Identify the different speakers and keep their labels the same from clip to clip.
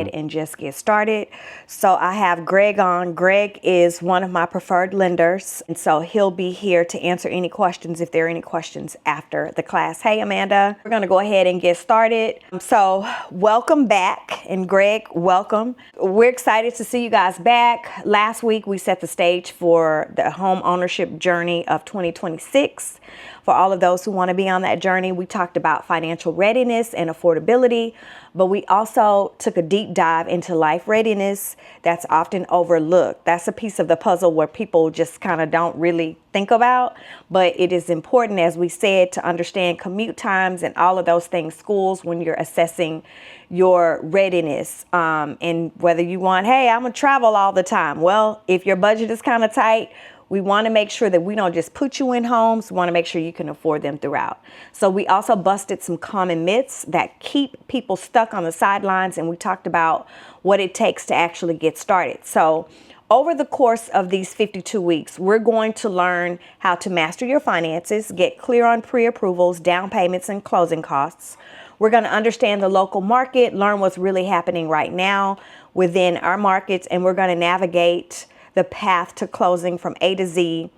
Speaker 1: ahead and just get started. So I have Greg on. Greg is one of my preferred lenders, and so he'll be here to answer any questions if there are any questions after the class. Hey, Amanda, we're going to go ahead and get started. So welcome back, and Greg, welcome. We're excited to see you guys back. Last week we set the stage for the home ownership journey of 2026. For all of those who want to be on that journey, we talked about financial readiness and affordability, but we also took a deep dive into life readiness that's often overlooked. That's a piece of the puzzle where people just kind of don't really think about, but it is important, as we said, to understand commute times and all of those things, schools, when you're assessing your readiness, and whether you want, hey, I'm gonna travel all the time. Well, if your budget is kind of tight, we want to make sure that we don't just put you in homes. We want to make sure you can afford them throughout. So we also busted some common myths that keep people stuck on the sidelines, and we talked about what it takes to actually get started. So over the course of these 52 weeks, we're going to learn how to master your finances, get clear on pre-approvals, down payments, and closing costs. We're going to understand the local market, learn what's really happening right now within our markets, and we're going to navigate the path to closing from A to Z.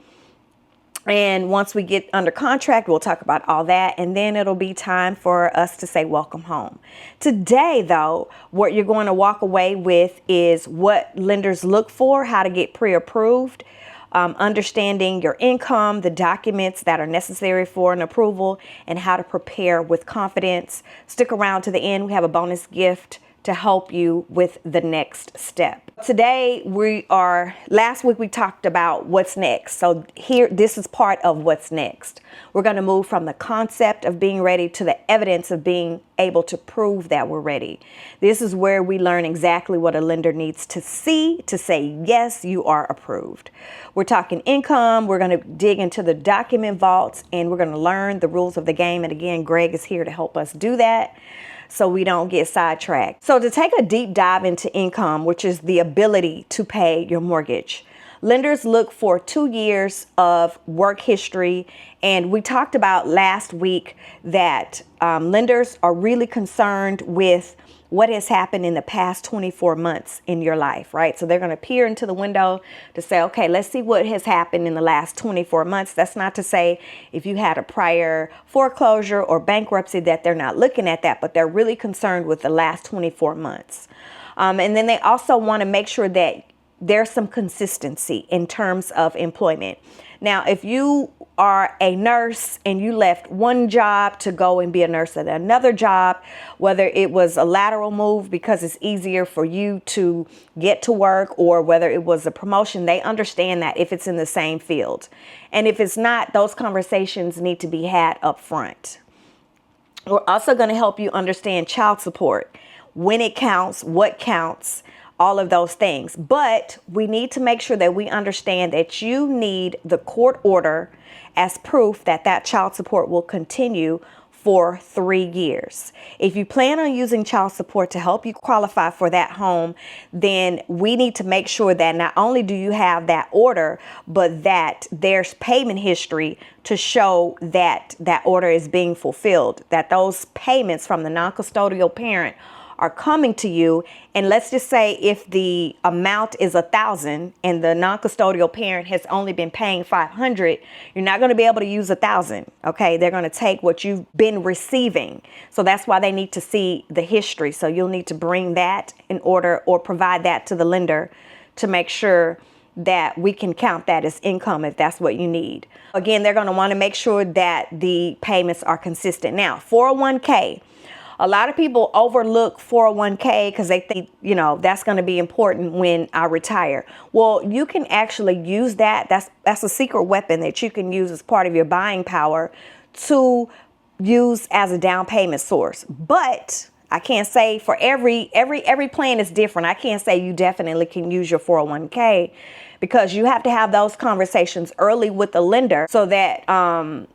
Speaker 1: And once we get under contract, we'll talk about all that. And then it'll be time for us to say welcome home. Today, though, what you're going to walk away with is what lenders look for, how to get pre-approved, understanding your income, the documents that are necessary for an approval, and how to prepare with confidence. Stick around to the end. We have a bonus gift to help you with the next step. Today last week we talked about what's next. So here, this is part of what's next. We're going to move from the concept of being ready to the evidence of being able to prove that we're ready. This is where we learn exactly what a lender needs to see to say, yes, you are approved. We're talking income. We're going to dig into the document vaults, and we're going to learn the rules of the game. And again, Greg is here to help us do that, so we don't get sidetracked. So to take a deep dive into income, which is the ability to pay your mortgage, lenders look for 2 years of work history. And we talked about last week that lenders are really concerned with what has happened in the past 24 months in your life, right? So they're going to peer into the window to say, okay, let's see what has happened in the last 24 months. That's not to say if you had a prior foreclosure or bankruptcy that they're not looking at that, but they're really concerned with the last 24 months. And then they also want to make sure that there's some consistency in terms of employment. Now, if you are a nurse and you left one job to go and be a nurse at another job, whether it was a lateral move because it's easier for you to get to work, or whether it was a promotion, they understand that if it's in the same field. And if it's not, those conversations need to be had up front. We're also going to help you understand child support, when it counts, what counts, all of those things. But we need to make sure that we understand that you need the court order as proof that that child support will continue for 3 years. If you plan on using child support to help you qualify for that home, then we need to make sure that not only do you have that order, but that there's payment history to show that that order is being fulfilled, that those payments from the non-custodial parent are coming to you. And let's just say if the amount is $1,000 and the non-custodial parent has only been paying $500, you're not going to be able to use $1,000. Okay, they're going to take what you've been receiving. So that's why they need to see the history. So you'll need to bring that in order, or provide that to the lender to make sure that we can count that as income if that's what you need. Again, they're going to want to make sure that the payments are consistent. Now, 401k. A lot of people overlook 401k because they think, that's going to be important when I retire. Well, you can actually use that. That's a secret weapon that you can use as part of your buying power to use as a down payment source. But I can't say for every plan is different. I can't say you definitely can use your 401k, because you have to have those conversations early with the lender so that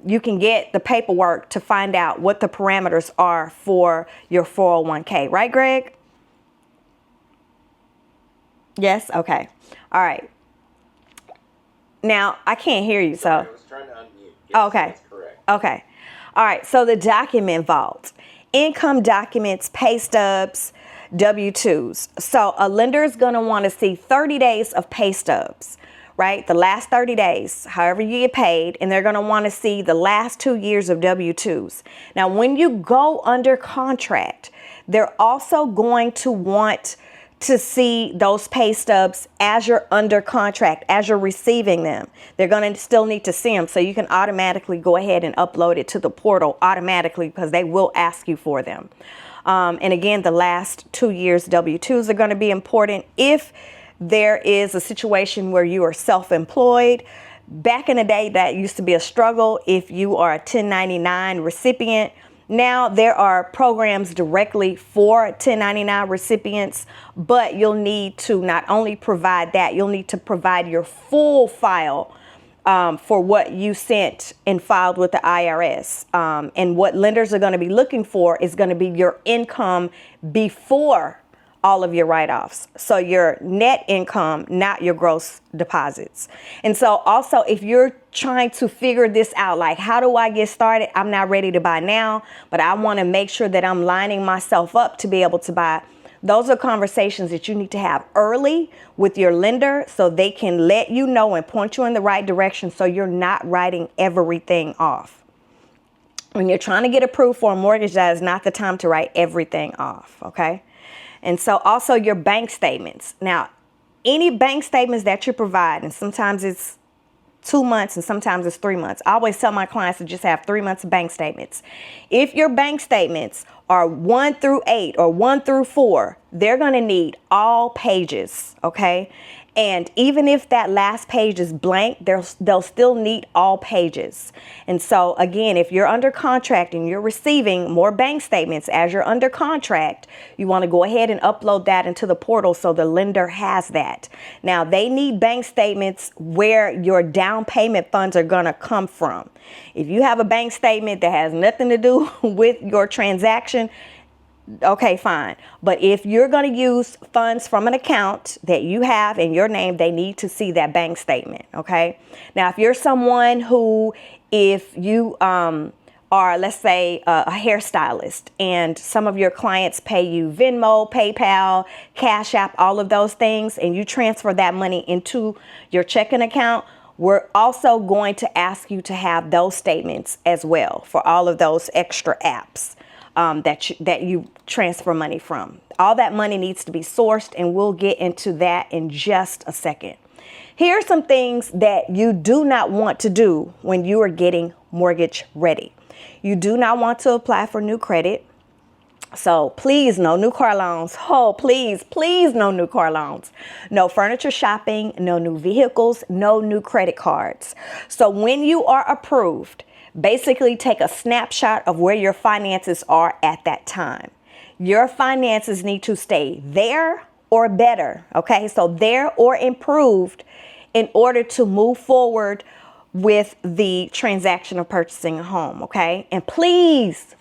Speaker 1: you can get the paperwork to find out what the parameters are for your 401k. Right, Greg? Yes? Okay. All right. Now, I can't hear you,
Speaker 2: Sorry,
Speaker 1: so.
Speaker 2: I was trying to unmute. Yes,
Speaker 1: Okay.
Speaker 2: That's correct.
Speaker 1: Okay. All right. So the document vault, income documents, pay stubs, W-2s. So a lender is going to want to see 30 days of pay stubs, right? The last 30 days, however you get paid, and they're going to want to see the last 2 years of W-2s. Now, when you go under contract, they're also going to want to see those pay stubs as you're under contract, as you're receiving them. They're going to still need to see them, so you can automatically go ahead and upload it to the portal automatically, because they will ask you for them. And again, the last 2 years W-2s are going to be important. If there is a situation where you are self-employed, back in the day, that used to be a struggle if you are a 1099 recipient. Now there are programs directly for 1099 recipients, but you'll need to not only provide that, you'll need to provide your full file for what you sent and filed with the IRS. And what lenders are going to be looking for is going to be your income before all of your write-offs. So your net income, not your gross deposits. And so also, if you're trying to figure this out, like, how do I get started? I'm not ready to buy now, but I want to make sure that I'm lining myself up to be able to buy. Those are conversations that you need to have early with your lender, so they can let you know and point you in the right direction, so you're not writing everything off. When you're trying to get approved for a mortgage, that is not the time to write everything off, okay? And so also your bank statements. Now, any bank statements that you provide, and sometimes it's 2 months and sometimes it's 3 months. I always tell my clients to just have 3 months of bank statements. If your bank statements are 1 through 8 or 1 through 4, they're going to need all pages, okay? And even if that last page is blank, they'll still need all pages. And so again, if you're under contract and you're receiving more bank statements as you're under contract, you want to go ahead and upload that into the portal so the lender has that. Now, they need bank statements where your down payment funds are going to come from. If you have a bank statement that has nothing to do with your transaction, okay, fine. But if you're going to use funds from an account that you have in your name, they need to see that bank statement. Okay. Now, if you're someone who, if you are, let's say, a hairstylist, and some of your clients pay you Venmo, PayPal, Cash App, all of those things, and you transfer that money into your checking account, we're also going to ask you to have those statements as well for all of those extra apps that you transfer money from. All that money needs to be sourced, and we'll get into that in just a second. Here are some things that you do not want to do when you are getting mortgage ready. You do not want to apply for new credit. So please, no new car loans. Oh, please, please, no new car loans. No furniture shopping, no new vehicles, no new credit cards. So when you are approved, basically take a snapshot of where your finances are at that time. Your finances need to stay there or better, okay? So there or improved in order to move forward with the transaction of purchasing a home, okay? And please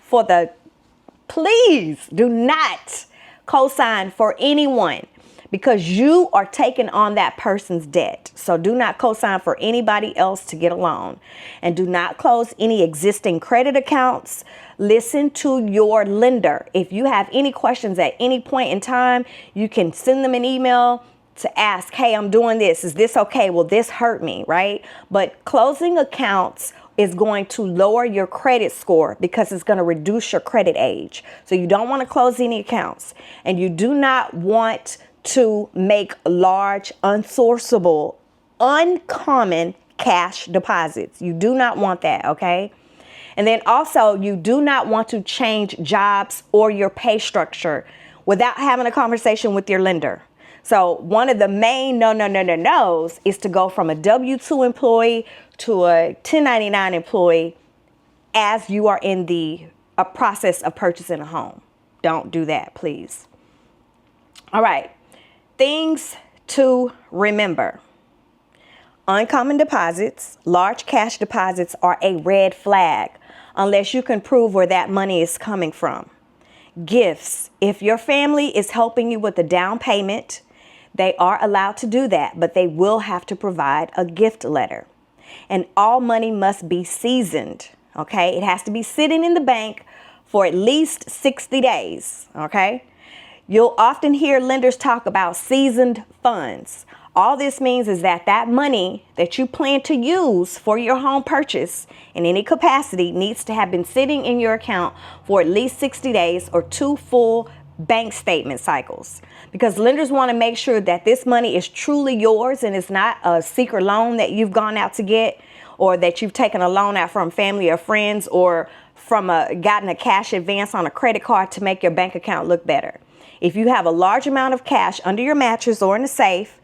Speaker 1: do not co-sign for anyone, because you are taking on that person's debt. So do not co-sign for anybody else to get a loan, and do not close any existing credit accounts. Listen to your lender. If you have any questions at any point in time, you can send them an email to ask, hey, I'm doing this. Is this okay? Will this hurt me? Right? But closing accounts is going to lower your credit score, because it's going to reduce your credit age. So you don't want to close any accounts, and you do not want to make large, unsourceable, uncommon cash deposits. You do not want that, okay? And then also, you do not want to change jobs or your pay structure without having a conversation with your lender. So one of the main no-nos is to go from a W-2 employee to a 1099 employee as you are in the process of purchasing a home. Don't do that, please. All right. Things to remember. Uncommon deposits, large cash deposits, are a red flag unless you can prove where that money is coming from. Gifts. If your family is helping you with the down payment, they are allowed to do that, but they will have to provide a gift letter. And all money must be seasoned, okay? It has to be sitting in the bank for at least 60 days, okay? You'll often hear lenders talk about seasoned funds. All this means is that that money that you plan to use for your home purchase in any capacity needs to have been sitting in your account for at least 60 days or 2 full bank statement cycles, because lenders want to make sure that this money is truly yours and it's not a secret loan that you've gone out to get, or that you've taken a loan out from family or friends, or gotten a cash advance on a credit card to make your bank account look better. If you have a large amount of cash under your mattress or in a safe,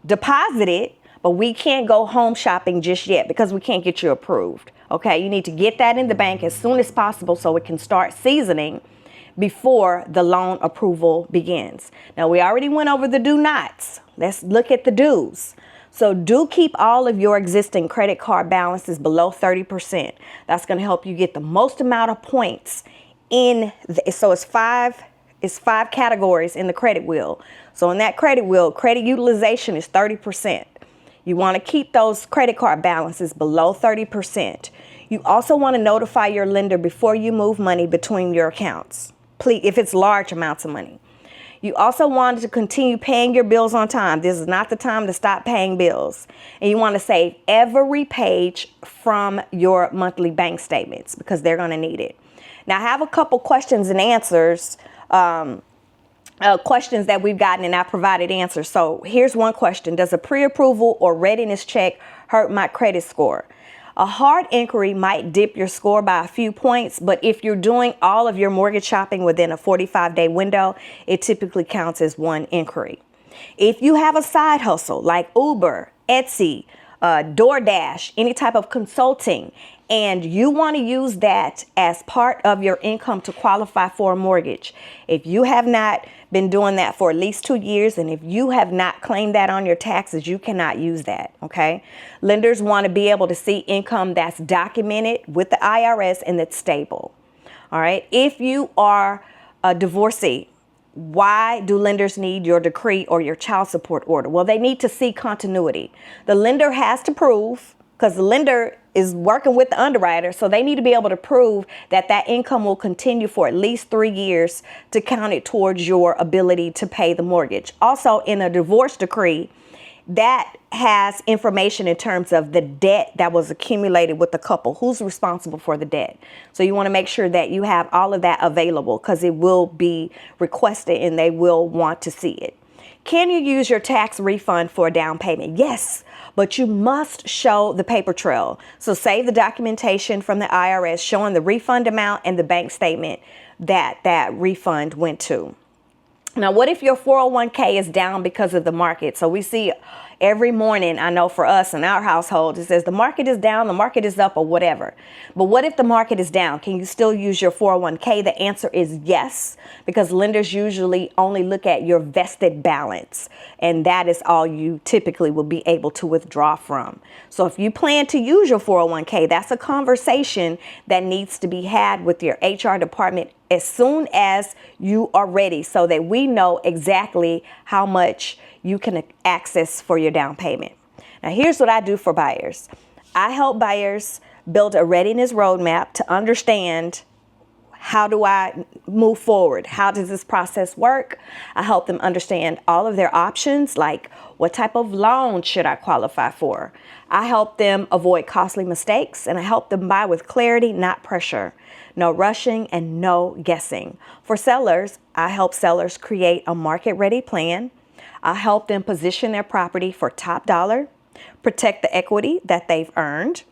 Speaker 1: deposit it, but we can't go home shopping just yet because we can't get you approved. Okay, you need to get that in the bank as soon as possible so it can start seasoning before the loan approval begins. Now, we already went over the do nots. Let's look at the do's. So do keep all of your existing credit card balances below 30%. That's going to help you get the most amount of points so it's five categories in the credit wheel. So in that credit wheel, credit utilization is 30%. You want to keep those credit card balances below 30%. You also want to notify your lender before you move money between your accounts, please, if it's large amounts of money. You also want to continue paying your bills on time. This is not the time to stop paying bills. And you want to save every page from your monthly bank statements because they're going to need it. Now, I have a couple questions and answers, questions that we've gotten, and I provided answers. So here's one question. Does a pre-approval or readiness check hurt my credit score? A hard inquiry might dip your score by a few points, but if you're doing all of your mortgage shopping within a 45-day window, it typically counts as one inquiry. If you have a side hustle like Uber, Etsy, DoorDash, any type of consulting, and you want to use that as part of your income to qualify for a mortgage, if you have not been doing that for at least 2 years, and if you have not claimed that on your taxes, you cannot use that, okay? Lenders want to be able to see income that's documented with the IRS and that's stable, all right? If you are a divorcee, why do lenders need your decree or your child support order? Well, they need to see continuity. The lender has to prove, because the lender is working with the underwriter, so they need to be able to prove that that income will continue for at least 3 years to count it towards your ability to pay the mortgage. Also, in a divorce decree, that has information in terms of the debt that was accumulated with the couple. Who's responsible for the debt? So you want to make sure that you have all of that available because it will be requested and they will want to see it. Can you use your tax refund for a down payment? Yes, but you must show the paper trail. So save the documentation from the IRS showing the refund amount and the bank statement that that refund went to. Now, what if your 401k is down because of the market? So we see every morning, I know for us in our household, it says the market is down, the market is up, or whatever. But what if the market is down? Can you still use your 401k? The answer is yes, because lenders usually only look at your vested balance, and that is all you typically will be able to withdraw from. So if you plan to use your 401k, that's a conversation that needs to be had with your HR department as soon as you are ready, so that we know exactly how much you can access for your down payment. Now, here's what I do for buyers. I help buyers build a readiness roadmap to understand, how do I move forward? How does this process work? I help them understand all of their options, like what type of loan should I qualify for? I help them avoid costly mistakes, and I help them buy with clarity, not pressure. No rushing and no guessing. For sellers, I help sellers create a market-ready plan. I help them position their property for top dollar, protect the equity that they've earned,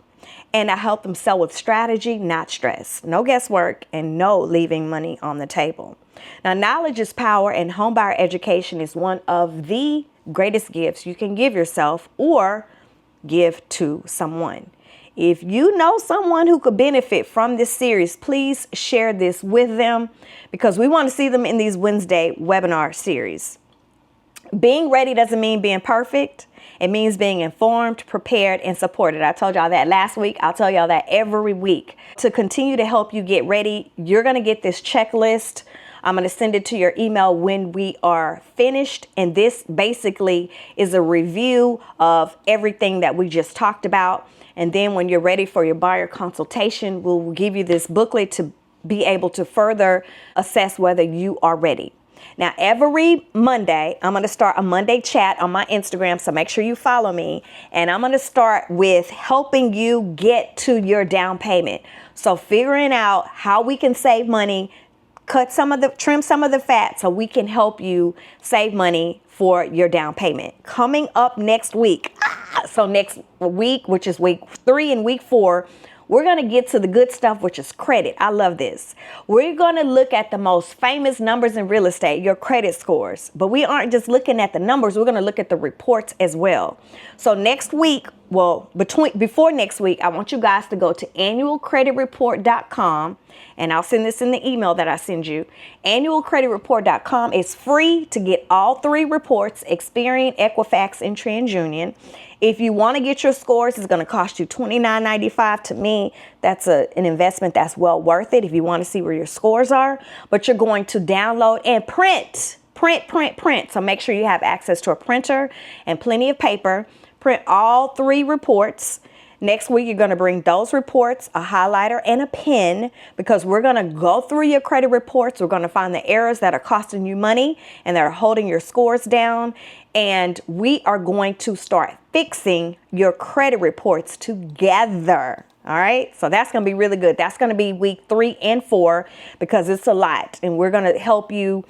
Speaker 1: and I help them sell with strategy, not stress. No guesswork and no leaving money on the table. Now, knowledge is power, and homebuyer education is one of the greatest gifts you can give yourself or give to someone. If you know someone who could benefit from this series, please share this with them, because we want to see them in these Wednesday webinar series. Being ready doesn't mean being perfect. It means being informed, prepared, and supported. I told y'all that last week. I'll tell y'all that every week. To continue to help you get ready, you're going to get this checklist. I'm going to send it to your email when we are finished. And this basically is a review of everything that we just talked about. And then when you're ready for your buyer consultation, we'll give you this booklet to be able to further assess whether you are ready. Now, every Monday, I'm going to start a Monday chat on my Instagram, so make sure you follow me. And I'm going to start with helping you get to your down payment. So figuring out how we can save money, trim some of the fat so we can help you save money for your down payment. Coming up next week, so next week, which is week 3 and week 4, we're going to get to the good stuff, which is credit. I love this. We're going to look at the most famous numbers in real estate, your credit scores. But we aren't just looking at the numbers. We're going to look at the reports as well. So next week, before next week, I want you guys to go to annualcreditreport.com. And I'll send this in the email that I send you. Annualcreditreport.com is free to get all 3 reports, Experian, Equifax, and TransUnion. If you want to get your scores, it's going to cost you $29.95. To me, that's an investment that's well worth it if you want to see where your scores are. But you're going to download and print. So make sure you have access to a printer and plenty of paper. Print all 3 reports. Next week, you're going to bring those reports, a highlighter, and a pen, because we're going to go through your credit reports. We're going to find the errors that are costing you money and that are holding your scores down. And we are going to start fixing your credit reports together. All right. So that's going to be really good. That's going to be week 3 and 4 because it's a lot. And we're going to help you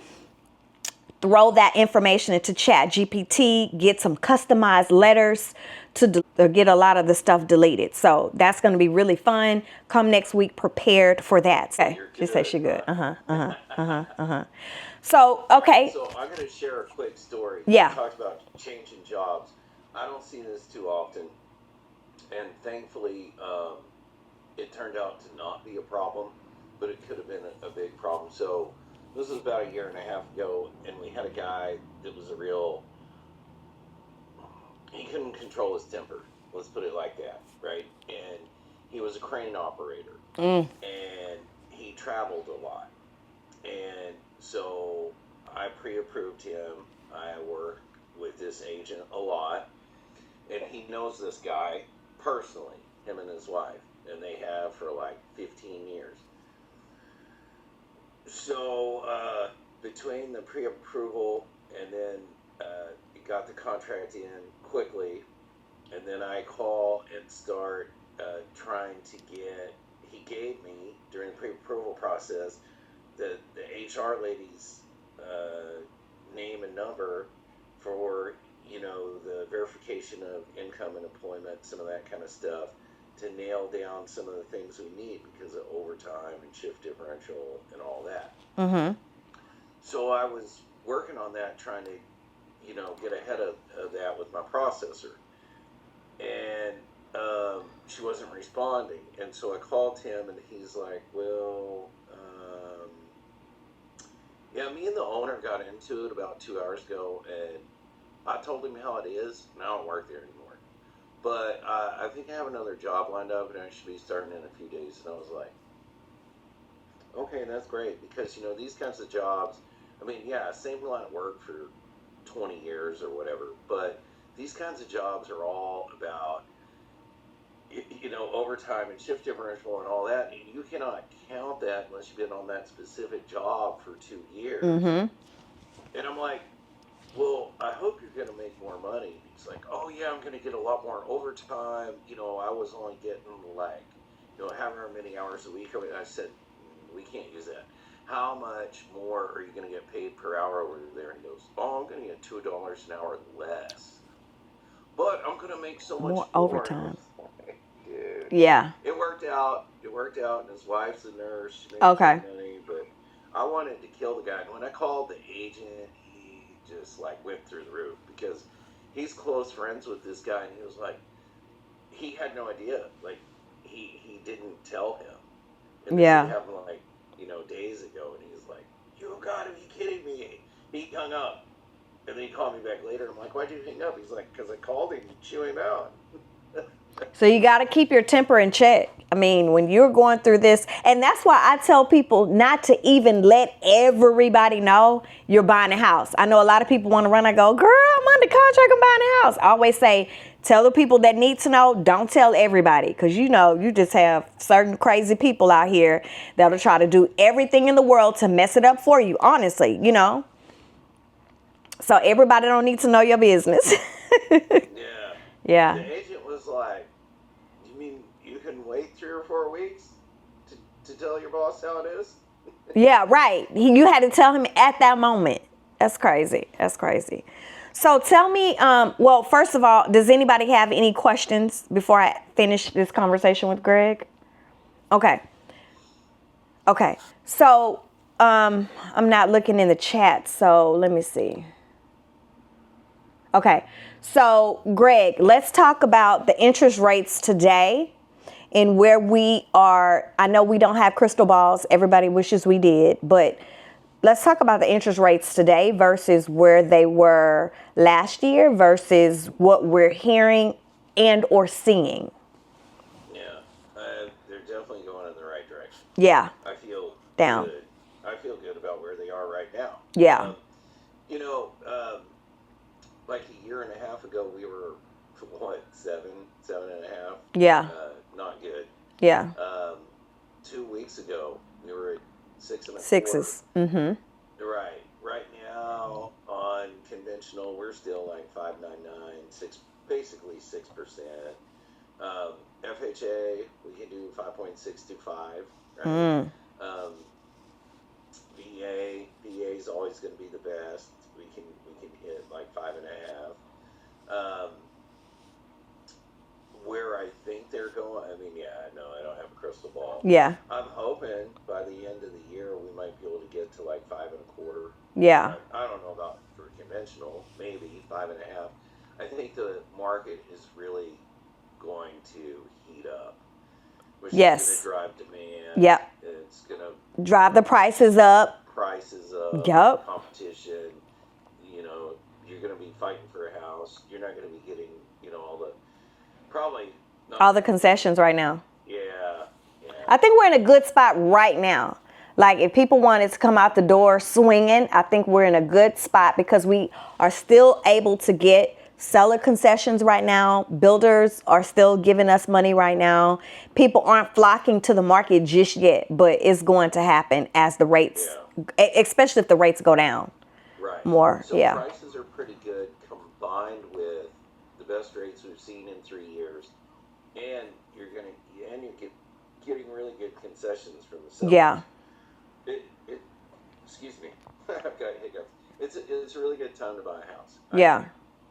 Speaker 1: throw that information into ChatGPT, get some customized letters to get a lot of the stuff deleted. So that's going to be really fun. Come next week prepared for that. Okay. She said she good. So, okay.
Speaker 2: So I'm going to share a quick story.
Speaker 1: Yeah.
Speaker 2: You talked about changing jobs. I don't see this too often. And thankfully, it turned out to not be a problem, but it could have been a big problem. So this was about 1.5 years ago, and we had a guy that was he couldn't control his temper. Let's put it like that, right? And he was a crane operator, and he traveled a lot. And so I pre-approved him. I work with this agent a lot, and he knows this guy personally, him and his wife, and they have for like 15 years. So between the pre-approval and then got the contract in quickly, and then I call and start trying to he gave me, during the pre-approval process, the HR lady's name and number for, the verification of income and employment, some of that kind of stuff, to nail down some of the things we need because of overtime and shift differential and all that.
Speaker 1: Mm-hmm.
Speaker 2: So I was working on that, trying to, get ahead of that with my processor. And she wasn't responding. And so I called him, and he's like, well, yeah, me and the owner got into it about 2 hours ago, and I told him how it is, and I don't work there anymore. But I think I have another job lined up, and I should be starting in a few days. And I was like, okay, that's great, because, these kinds of jobs, same line of work for 20 years or whatever, but these kinds of jobs are all about, overtime and shift differential and all that. And you cannot count that unless you've been on that specific job for 2 years.
Speaker 1: Mm-hmm.
Speaker 2: And I'm like, well, I hope you're going to make more money. He's like, oh yeah, I'm going to get a lot more overtime. I was only getting however many hours a week. I said, we can't use that. How much more are you going to get paid per hour over there? And he goes, oh, I'm going to get $2 an hour less. But I'm going to make so much more
Speaker 1: overtime.
Speaker 2: Dude.
Speaker 1: Yeah.
Speaker 2: It worked out, and his wife's a nurse. She makes
Speaker 1: Okay.
Speaker 2: money, but I wanted to kill the guy. And when I called the agent, he just went through the roof, because he's close friends with this guy, and he was like, he had no idea. He didn't tell him. And
Speaker 1: Yeah.
Speaker 2: This happened days ago, and he's like, you gotta be kidding me. He hung up. And then he called me back later. I'm like, why'd you hang up? He's like, because I called him to chew him out.
Speaker 1: So you got to keep your temper in check. When you're going through this, and that's why I tell people not to even let everybody know you're buying a house. I know a lot of people want to run. I go, girl, I'm under contract, I'm buying a house. I always say, tell the people that need to know, don't tell everybody. Because you just have certain crazy people out here that'll try to do everything in the world to mess it up for you, honestly, So everybody don't need to know your business.
Speaker 2: Yeah.
Speaker 1: Yeah.
Speaker 2: The agent was like, "You mean you can wait 3 or 4 weeks to tell your boss how it is?"
Speaker 1: Yeah, right. You had to tell him at that moment. That's crazy. That's crazy. So tell me, well, first of all, does anybody have any questions before I finish this conversation with Greg? Okay. Okay. So I'm not looking in the chat, so let me see. Okay. So Greg, let's talk about the interest rates today and where we are. I know we don't have crystal balls. Everybody wishes we did, but let's talk about the interest rates today versus where they were last year versus what we're hearing and or seeing.
Speaker 2: Yeah, they're definitely going in the right direction.
Speaker 1: Yeah.
Speaker 2: I feel
Speaker 1: Down.
Speaker 2: good. I feel good about where they are right now.
Speaker 1: Yeah.
Speaker 2: You know, like a year and a half ago, we were, what, 7.5?
Speaker 1: Yeah.
Speaker 2: Not good.
Speaker 1: Yeah.
Speaker 2: 2 weeks ago, we were at 6.25.
Speaker 1: Sixes. Mm-hmm.
Speaker 2: Right. Right now, on conventional, we're still like 5.99, basically 6%. FHA, we can do 5.625. Right. VA is always going to be the best. We can hit like 5.5. Where I think they're going, I mean, yeah, no, I don't have a crystal ball.
Speaker 1: Yeah.
Speaker 2: I'm hoping by the end of the year we might be able to get to like 5.25.
Speaker 1: Yeah.
Speaker 2: I don't know about for conventional, maybe 5.5. I think the market is really going to heat up, which is going to drive demand.
Speaker 1: Yep.
Speaker 2: It's going to
Speaker 1: Drive the prices up.
Speaker 2: Yep. Competition. You know, you're going to be fighting for a house. You're not going to be getting, you know, all the concessions
Speaker 1: right now.
Speaker 2: Yeah.
Speaker 1: I think we're in a good spot right now. Like if people wanted to come out the door swinging, I think we're in a good spot because we are still able to get seller concessions right now. Builders are still giving us money right now. People aren't flocking to the market just yet, but it's going to happen as the rates, especially if the rates go down.
Speaker 2: Right.
Speaker 1: More.
Speaker 2: So
Speaker 1: Yeah.
Speaker 2: Prices are pretty good combined with the best rates we've seen in 3 years, and you're getting really good concessions from the sellers.
Speaker 1: Yeah.
Speaker 2: Excuse me, I've got hiccups. It's a really good time to buy a house.
Speaker 1: Yeah.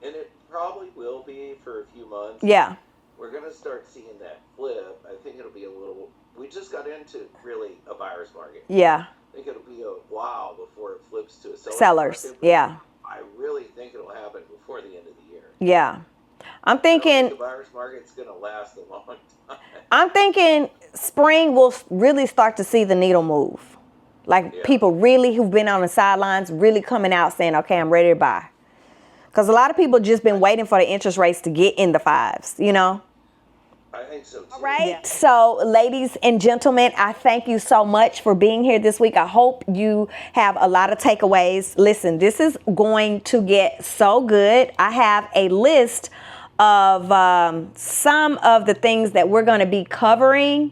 Speaker 2: And it probably will be for a few months.
Speaker 1: Yeah.
Speaker 2: We're going to start seeing that flip. I think it'll be a little. We just got into really a buyer's market.
Speaker 1: Yeah.
Speaker 2: I think it'll be a while before it flips to a
Speaker 1: seller's market. Yeah.
Speaker 2: I really think it'll happen before the end of the year.
Speaker 1: Yeah. I'm thinking
Speaker 2: the buyer's market's going to last a long time.
Speaker 1: I'm thinking spring we'll really start to see the needle move. Like people really who've been on the sidelines really coming out saying, okay, I'm ready to buy. Because a lot of people just been waiting for the interest rates to get in the 5s, you know?
Speaker 2: I think so too.
Speaker 1: All right. Yeah. So, ladies and gentlemen, I thank you so much for being here this week. I hope you have a lot of takeaways. Listen, this is going to get so good. I have a list of some of the things that we're going to be covering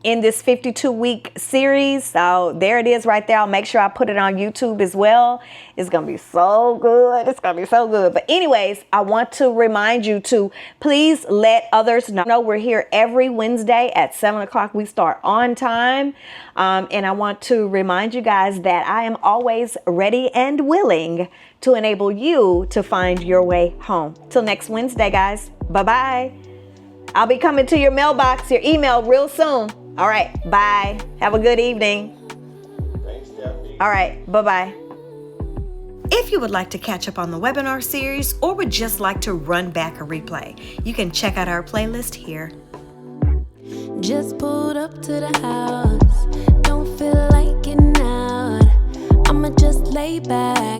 Speaker 1: in this 52-week series. So there it is right there. I'll make sure I put it on YouTube as well. It's going to be so good. It's going to be so good. But anyways, I want to remind you to please let others know we're here every Wednesday at 7 o'clock. We start on time. And I want to remind you guys that I am always ready and willing to enable you to find your way home. Till next Wednesday, guys. Bye-bye. I'll be coming to your mailbox, your email real soon. All right. Bye. Have a good evening.
Speaker 2: Thanks, Stephanie.
Speaker 1: All right. Bye-bye. If you would like to catch up on the webinar series or would just like to run back a replay, you can check out our playlist here.
Speaker 3: Just pulled up to the house. Don't feel like getting out. I'ma just lay back.